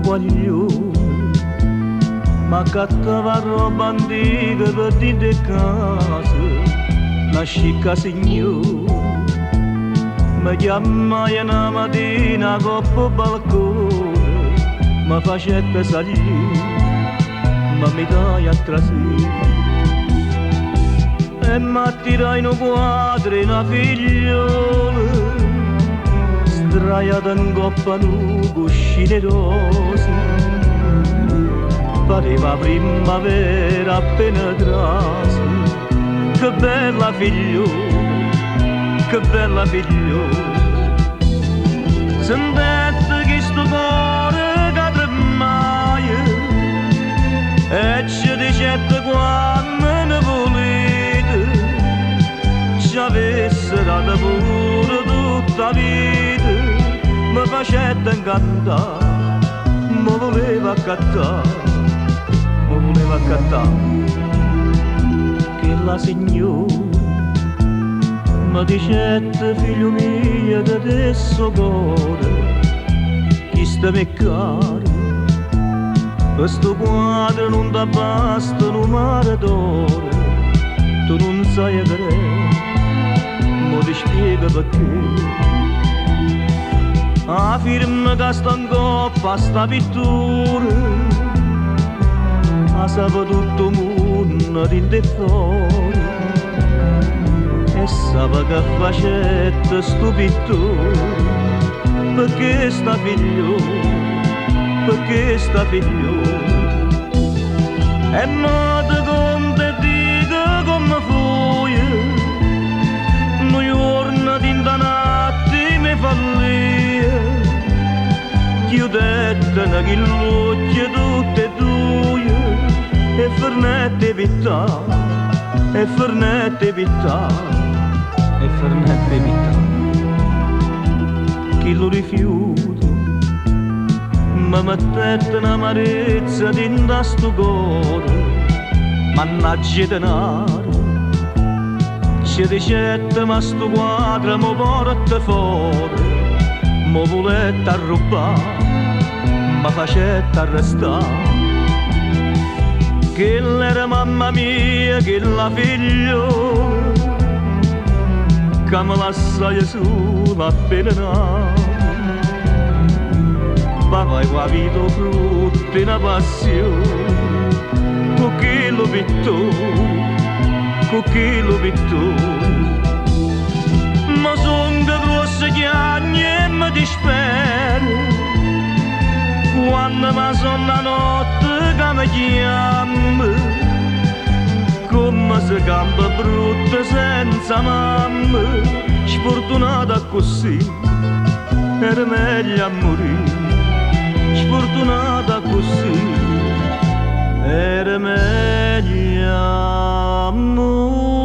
guaglione, ma cattava roba antica per dentro casa, una scicca signora. Mi chiamai una mattina coppa balcone, mi facette salire, ma mi dai a trasire. E m'attirai un quadro e una figliola, sdraiata in coppa un cuscino rosa. Pareva primavera appena trasa, che bella figliola, che bella figliola. Sentette che sto cuore che tremaia, e ci dicette quando ne volete, ci avesse dato pure tutta la vita. Mi facette incantare, mi voleva accattare, mi voleva accattare. Che la signora mi dicette, figlio mio, che adesso cuore, chi sta me caro, questo quadro non ti basta un mare d'oro, tu non sai credere, mo ti spiego perché. La firma che sta in coppa a sta pittura, la sapeva tutto il mondo dentro e fuori, e sapeva che facette sto pittore, perché sta figliola, perché sta figliola. E mo te conto e dico come fu, noi giorni dinta notte mi fallia, chiudette una chilluccia tutte e due, e Fernette vità, e Fernette vità, e Fernette vità. Chi lo rifiuta, mi mettette un'amarezza dinta sto cuore, mannaggia denaro. Ci dicette ma sto quadro mo porta fuori, mo volette arrubare, ma facette arrestare. Che l'era mamma mia, che la figliola, che mi lasciai sola appena nata. Papà qua vita frutto e una passione, con chi lo pittore, con chi lo pittore. Ma son che grosse chiagne e mi dispero, quando mi son la notte che mi chiama, come se campa brutta senza mamma. Sfortunata così, era meglio a morire. Sfortunata così, era meglio a morire.